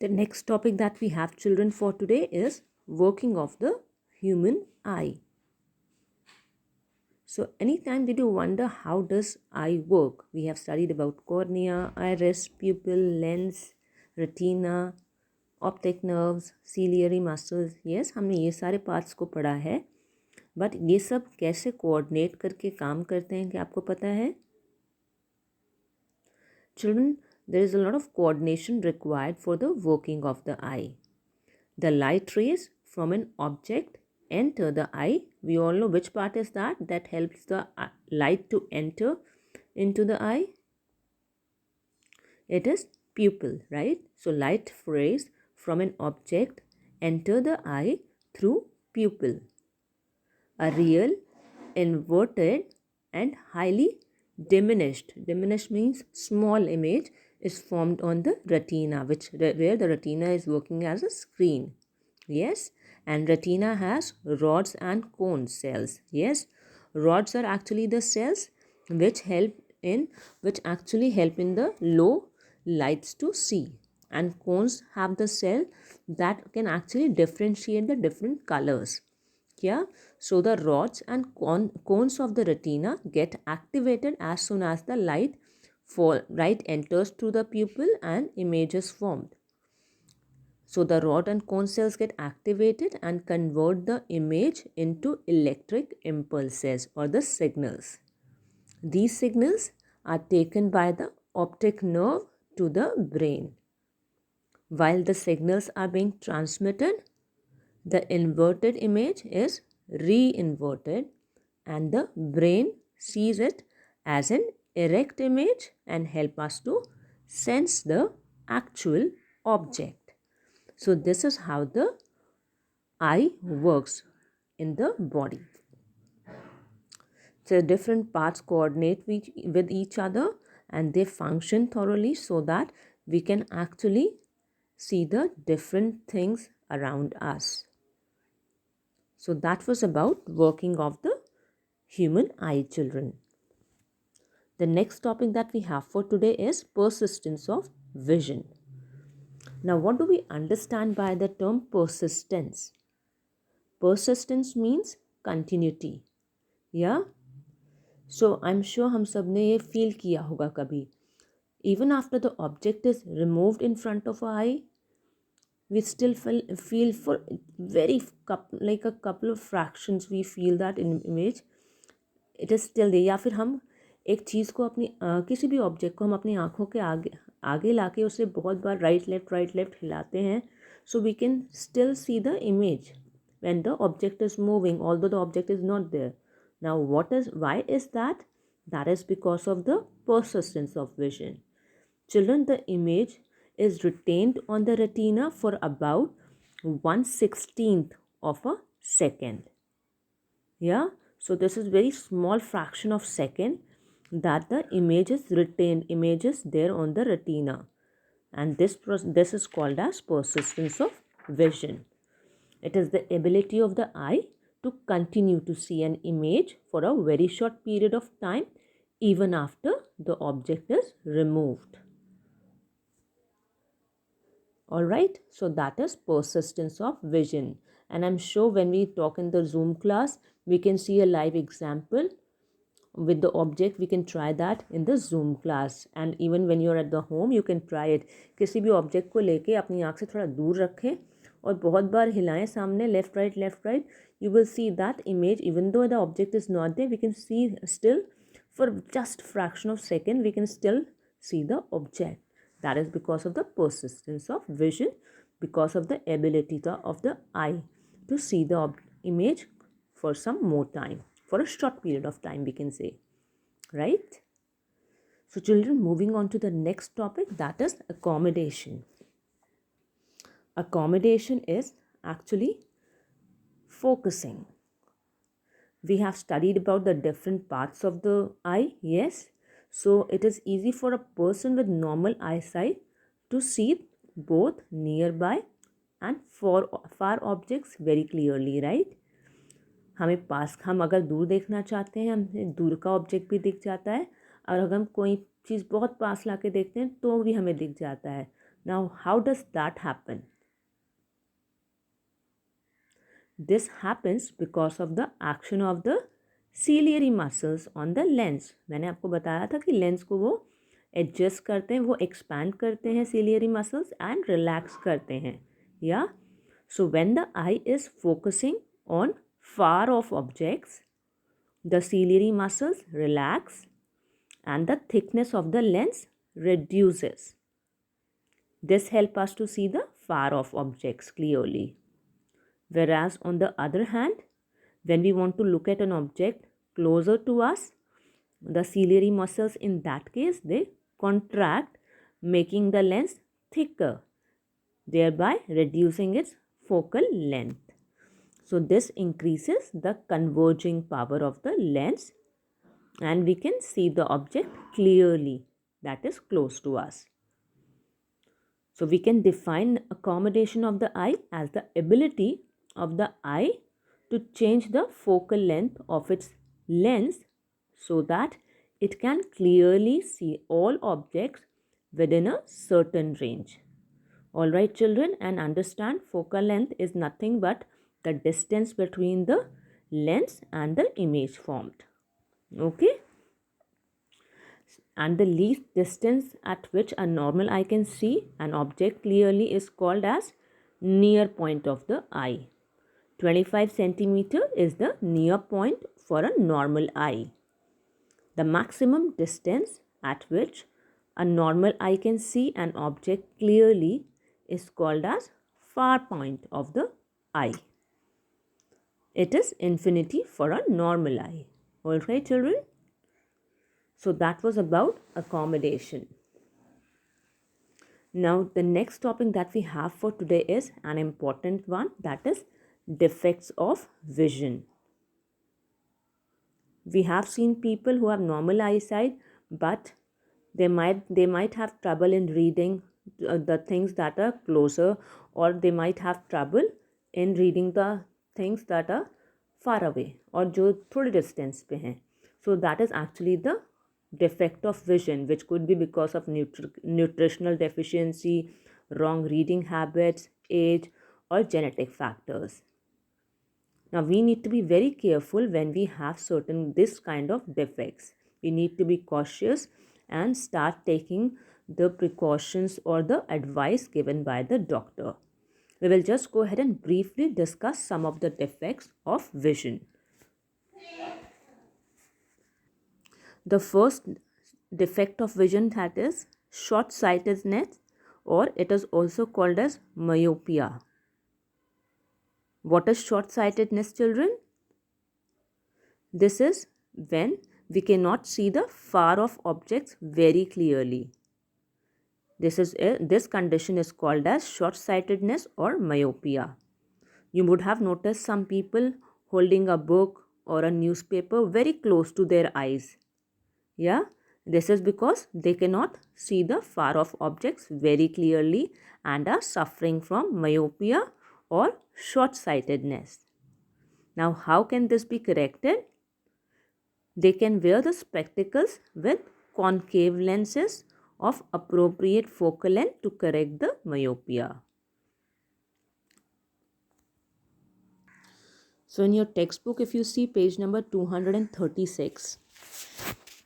The next topic that we have, children, for today is working of the human eye. So anytime did you wonder how does eye work? We have studied about cornea, iris, pupil, lens, retina, optic nerves, ciliary muscles. Yes, हमने ये सारे parts को पढ़ा है, but ये सब कैसे coordinate करके काम करते हैं क्या आपको पता है? Children, there is a lot of coordination required for the working of the eye. The light rays from an object enter the eye. We all know which part is that helps the light to enter into the eye. It is pupil, right? So light rays from an object enter the eye through pupil. A real, inverted and highly diminished means small image is formed on the retina, where the retina is working as a screen. Yes, and retina has rods and cone cells. Yes, rods are actually the cells which actually help in the low lights to see, and cones have the cell that can actually differentiate the different colors. Yeah, so the rods and cones of the retina get activated as soon as the light enters through the pupil and image is formed. So the rod and cone cells get activated and convert the image into electric impulses or the signals. These signals are taken by the optic nerve to the brain. While the signals are being transmitted, the inverted image is re-inverted and the brain sees it as an erect image and help us to sense the actual object. So this is how the eye works in the body. So different parts coordinate with each other and they function thoroughly so that we can actually see the different things around us. So that was about working of the human eye, children. The next topic that we have for today is persistence of vision. Now, what do we understand by the term persistence? Persistence means continuity. Yeah? So, I'm sure हम सब ने ये feel किया होगा कभी. Even after the object is removed in front of our eye, we still feel for like a couple of fractions we feel that in image it is still there. या फिर हम एक चीज़ को अपनी किसी भी ऑब्जेक्ट को हम अपनी आँखों के आगे लाके उसे बहुत बार राइट लेफ्ट हिलाते हैं, so we can still see the image when the object is moving although the object is not there. Now why is that? That is because of the persistence of vision. Children, the image is retained on the retina for about 1/16 of a second. Yeah, so this is very small fraction of second that the image is retained, image is there on the retina, and this is called as persistence of vision. It is the ability of the eye to continue to see an image for a very short period of time even after the object is removed. Alright, so that is persistence of vision, and I'm sure when we talk in the Zoom class we can see a live example with the object. We can try that in the Zoom class, and even when you're at the home you can try it. किसी भी object को लेके अपनी आँख से थोड़ा दूर रखें और बहुत बार हिलाएं सामने left right, you will see that image. Even though the object is not there, we can see still for just fraction of second we can still see the object. That is because of the persistence of vision, because of the ability of the eye to see the image for some more time, for a short period of time we can say, right? So children, moving on to the next topic, that is accommodation. Accommodation is actually focusing. We have studied about the different parts of the eye, yes. So it is easy for a person with normal eyesight to see both nearby and far objects very clearly, right? हम अगर दूर देखना चाहते हैं हमें दूर का object भी दिख जाता है, और अगर हम कोई चीज़ बहुत पास ला के देखते हैं तो भी हमें दिख जाता है. Now, how does that happen? This happens because of the action of the ciliary muscles on the lens. मैंने आपको बताया था कि लेंस को वो एडजस्ट करते हैं, वो एक्सपैंड करते हैं ciliary muscles and relax करते हैं. Yeah. So when the eye is focusing on far off objects, the ciliary muscles relax and the thickness of the lens reduces. This helps us to see the far off objects clearly. Whereas on the other hand, when we want to look at an object closer to us, the ciliary muscles in that case, they contract, making the lens thicker, thereby reducing its focal length. So this increases the converging power of the lens and we can see the object clearly that is close to us. So we can define accommodation of the eye as the ability of the eye to change the focal length of its lens so that it can clearly see all objects within a certain range. Alright children, and understand focal length is nothing but the distance between the lens and the image formed. Okay? And the least distance at which a normal eye can see an object clearly is called as near point of the eye. 25 centimeter is the near point for a normal eye. The maximum distance at which a normal eye can see an object clearly is called as far point of the eye. It is infinity for a normal eye. Alright children? So that was about accommodation. Now the next topic that we have for today is an important one, that is defects of vision. We have seen people who have normal eyesight, but they might have trouble in reading the things that are closer, or they might have trouble in reading the things that are far away or जो थोड़े distance पे हैं. So that is actually the defect of vision, which could be because of nutritional deficiency, wrong reading habits, age, or genetic factors. Now we need to be very careful when we have this kind of defects. We need to be cautious and start taking the precautions or the advice given by the doctor. We will just go ahead and briefly discuss some of the defects of vision. The first defect of vision, that is short-sightedness, or it is also called as myopia. What is short-sightedness, children? This is when we cannot see the far-off objects very clearly. This condition is called as short-sightedness or myopia. You would have noticed some people holding a book or a newspaper very close to their eyes. Yeah, this is because they cannot see the far-off objects very clearly and are suffering from myopia or short-sightedness. Now, how can this be corrected? They can wear the spectacles with concave lenses of appropriate focal length to correct the myopia. So, in your textbook, if you see page number 236,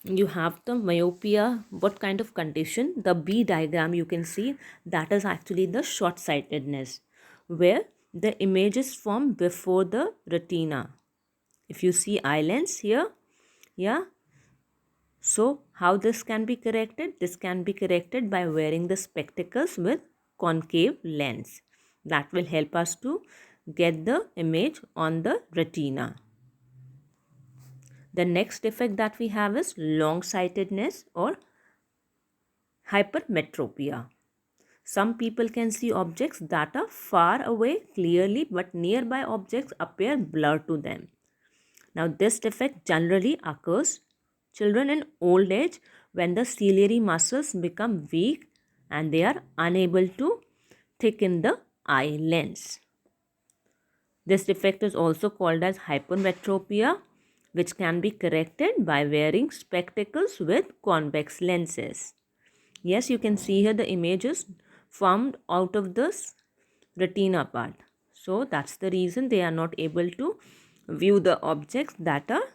you have the myopia. What kind of condition? The B diagram you can see, that is actually the short-sightedness, where the image is formed before the retina. If you see eye lens here, yeah. So how this can be corrected? This can be corrected by wearing the spectacles with concave lens. That will help us to get the image on the retina. The next defect that we have is long-sightedness or hypermetropia. Some people can see objects that are far away clearly, but nearby objects appear blurred to them. Now this defect generally occurs children in old age when the ciliary muscles become weak and they are unable to thicken the eye lens. This defect is also called as hypermetropia, which can be corrected by wearing spectacles with convex lenses. Yes, you can see here the images formed out of this retina part. So that's the reason they are not able to view the objects that are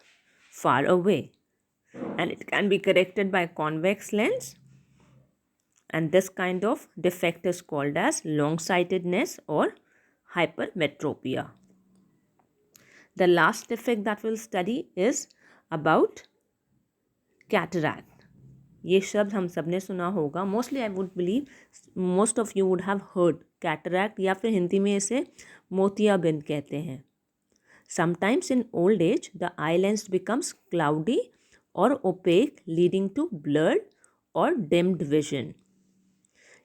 far away. And it can be corrected by convex lens, and this kind of defect is called as long-sightedness or hypermetropia. The last defect that we'll study is about cataract. ये शब्द हम सब ने सुना होगा. Mostly I would believe most of you would have heard cataract, या फिर हिंदी में इसे मोतियाबिंद कहते हैं. Sometimes in old age the eye lens becomes cloudy और ओपेक, लीडिंग टू ब्लर्ड और deemed vision.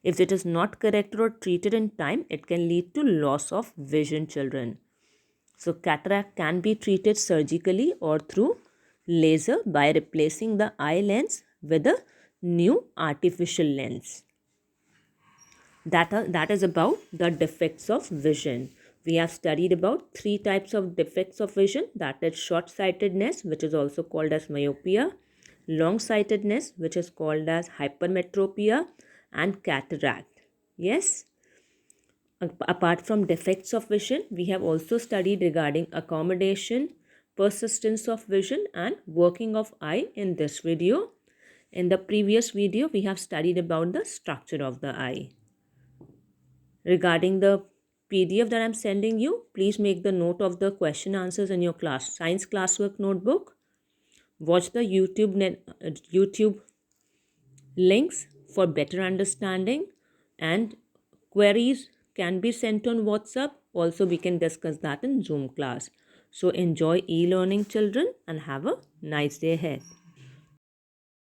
If it is not corrected or treated in time, it can lead to loss of vision, children. So cataract can be treated surgically or through laser by replacing the eye lens with a new artificial lens. That is about the defects of vision. We have studied about 3 types of defects of vision, that is short-sightedness, which is also called as myopia, long-sightedness, which is called as hypermetropia, and cataract. Yes. Apart from defects of vision, we have also studied regarding accommodation, persistence of vision, and working of eye in this video. In the previous video, we have studied about the structure of the eye. Regarding the PDF that I am sending you, please make the note of the question answers in your science classwork notebook. Watch the YouTube links for better understanding, and queries can be sent on WhatsApp. Also, we can discuss that in Zoom class. So enjoy e-learning, children, and have a nice day ahead.